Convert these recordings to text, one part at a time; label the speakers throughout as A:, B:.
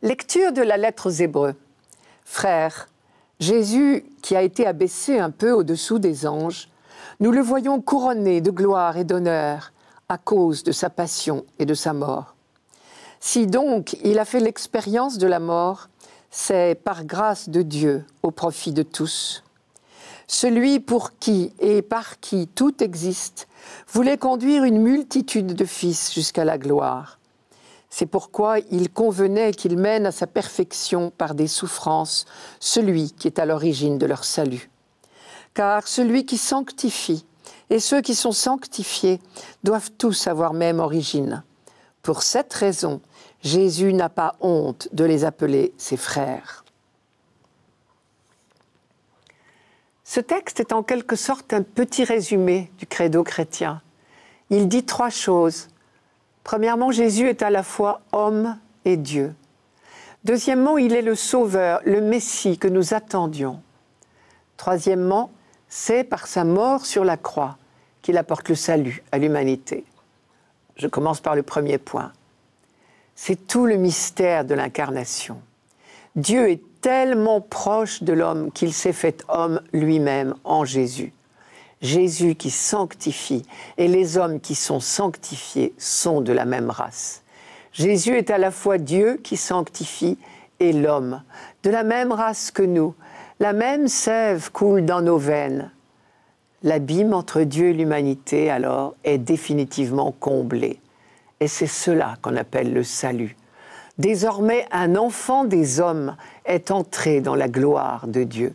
A: Lecture de la lettre aux Hébreux. Frères, Jésus, qui a été abaissé un peu au-dessous des anges, nous le voyons couronné de gloire et d'honneur à cause de sa passion et de sa mort. Si donc il a fait l'expérience de la mort, c'est par grâce de Dieu au profit de tous. Celui pour qui et par qui tout existe voulait conduire une multitude de fils jusqu'à la gloire. C'est pourquoi il convenait qu'il mène à sa perfection par des souffrances celui qui est à l'origine de leur salut. Car celui qui sanctifie et ceux qui sont sanctifiés doivent tous avoir même origine. Pour cette raison, Jésus n'a pas honte de les appeler ses frères. Ce texte est en quelque sorte un petit résumé du credo chrétien. Il dit 3 choses. Premièrement, Jésus est à la fois homme et Dieu. Deuxièmement, il est le Sauveur, le Messie que nous attendions. Troisièmement, c'est par sa mort sur la croix qu'il apporte le salut à l'humanité. Je commence par le premier point. C'est tout le mystère de l'incarnation. Dieu est tellement proche de l'homme qu'il s'est fait homme lui-même en Jésus. Jésus qui sanctifie et les hommes qui sont sanctifiés sont de la même race. Jésus est à la fois Dieu qui sanctifie et l'homme, de la même race que nous. La même sève coule dans nos veines. L'abîme entre Dieu et l'humanité, alors, est définitivement comblé. Et c'est cela qu'on appelle le salut. Désormais, un enfant des hommes est entré dans la gloire de Dieu.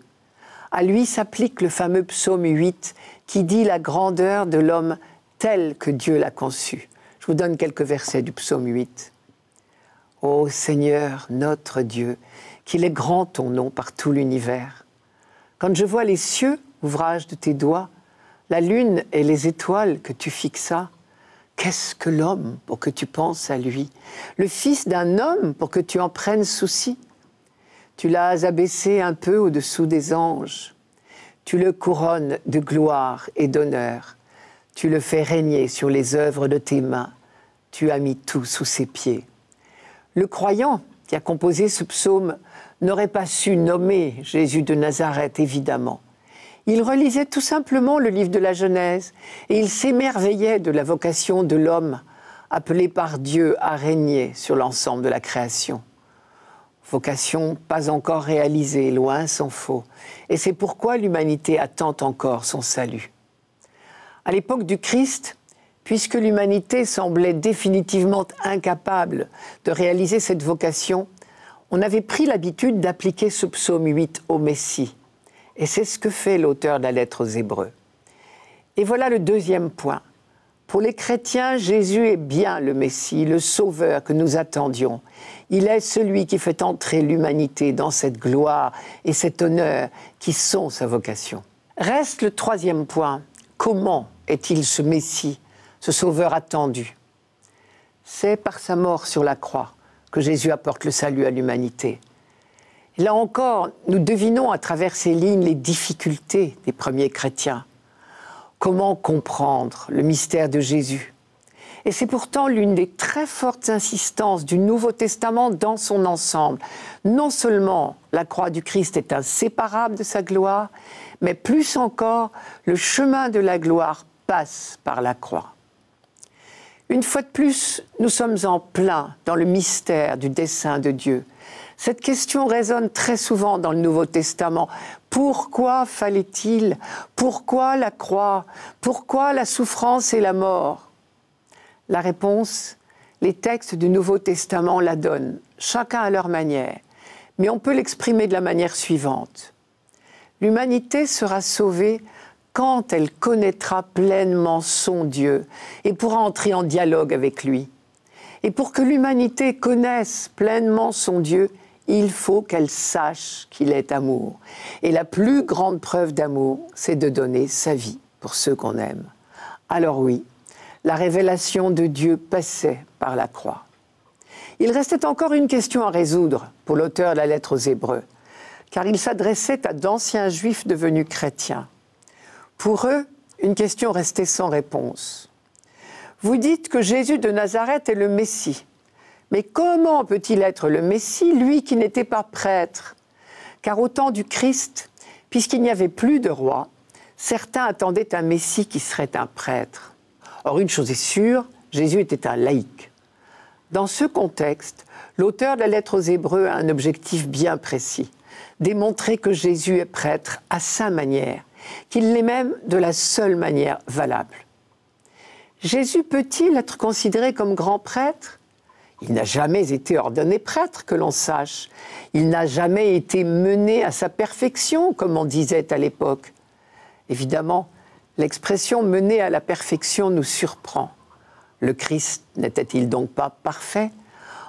A: À lui s'applique le fameux psaume 8 qui dit la grandeur de l'homme tel que Dieu l'a conçu. Je vous donne quelques versets du psaume 8. Ô Seigneur, notre Dieu, qu'il est grand ton nom par tout l'univers. Quand je vois les cieux, ouvrage de tes doigts, la lune et les étoiles que tu fixas, qu'est-ce que l'homme pour que tu penses à lui? Le fils d'un homme pour que tu en prennes souci? Tu l'as abaissé un peu au-dessous des anges. Tu le couronnes de gloire et d'honneur. Tu le fais régner sur les œuvres de tes mains. Tu as mis tout sous ses pieds. Le croyant qui a composé ce psaume n'aurait pas su nommer Jésus de Nazareth, évidemment. Il relisait tout simplement le livre de la Genèse et il s'émerveillait de la vocation de l'homme appelé par Dieu à régner sur l'ensemble de la création. Vocation pas encore réalisée, loin s'en faut. Et c'est pourquoi l'humanité attend encore son salut. À l'époque du Christ, puisque l'humanité semblait définitivement incapable de réaliser cette vocation, on avait pris l'habitude d'appliquer ce psaume 8 au Messie. Et c'est ce que fait l'auteur de la lettre aux Hébreux. Et voilà le deuxième point. Pour les chrétiens, Jésus est bien le Messie, le Sauveur que nous attendions. Il est celui qui fait entrer l'humanité dans cette gloire et cet honneur qui sont sa vocation. Reste le troisième point. Comment est-il ce Messie, ce Sauveur attendu? C'est par sa mort sur la croix que Jésus apporte le salut à l'humanité. Là encore, nous devinons à travers ces lignes les difficultés des premiers chrétiens. Comment comprendre le mystère de Jésus? Et c'est pourtant l'une des très fortes insistances du Nouveau Testament dans son ensemble. Non seulement la croix du Christ est inséparable de sa gloire, mais plus encore, le chemin de la gloire passe par la croix. Une fois de plus, nous sommes en plein dans le mystère du dessein de Dieu. Cette question résonne très souvent dans le Nouveau Testament. Pourquoi fallait-il? Pourquoi la croix? Pourquoi la souffrance et la mort? La réponse, les textes du Nouveau Testament la donnent, chacun à leur manière. Mais on peut l'exprimer de la manière suivante. L'humanité sera sauvée quand elle connaîtra pleinement son Dieu et pourra entrer en dialogue avec lui. Et pour que l'humanité connaisse pleinement son Dieu, il faut qu'elle sache qu'il est amour. Et la plus grande preuve d'amour, c'est de donner sa vie pour ceux qu'on aime. Alors oui, la révélation de Dieu passait par la croix. Il restait encore une question à résoudre pour l'auteur de la lettre aux Hébreux, car il s'adressait à d'anciens Juifs devenus chrétiens. Pour eux, une question restait sans réponse. Vous dites que Jésus de Nazareth est le Messie, Mais comment peut-il être le Messie, lui qui n'était pas prêtre? Car au temps du Christ, puisqu'il n'y avait plus de roi, certains attendaient un Messie qui serait un prêtre. Or, une chose est sûre, Jésus était un laïc. Dans ce contexte, l'auteur de la lettre aux Hébreux a un objectif bien précis, démontrer que Jésus est prêtre à sa manière, qu'il l'est même de la seule manière valable. Jésus peut-il être considéré comme grand prêtre? Il n'a jamais été ordonné prêtre, que l'on sache. Il n'a jamais été mené à sa perfection, comme on disait à l'époque. Évidemment, l'expression « mener à la perfection » nous surprend. Le Christ n'était-il donc pas parfait?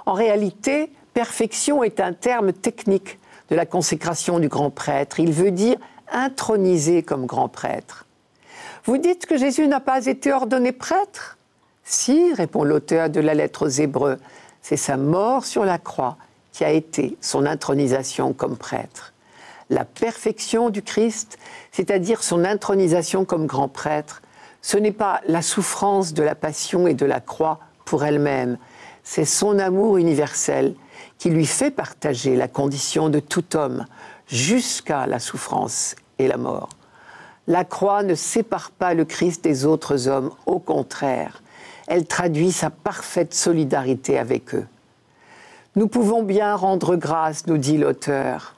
A: En réalité, perfection est un terme technique de la consécration du grand prêtre. Il veut dire intronisé comme grand prêtre. Vous dites que Jésus n'a pas été ordonné prêtre? Si, répond l'auteur de la lettre aux Hébreux, c'est sa mort sur la croix qui a été son intronisation comme prêtre. La perfection du Christ, c'est-à-dire son intronisation comme grand prêtre, ce n'est pas la souffrance de la passion et de la croix pour elle-même, c'est son amour universel qui lui fait partager la condition de tout homme jusqu'à la souffrance et la mort. La croix ne sépare pas le Christ des autres hommes, au contraire, elle traduit sa parfaite solidarité avec eux. Nous pouvons bien rendre grâce, nous dit l'auteur.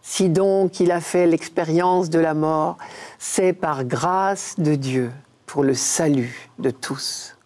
A: Si donc il a fait l'expérience de la mort, c'est par grâce de Dieu, pour le salut de tous.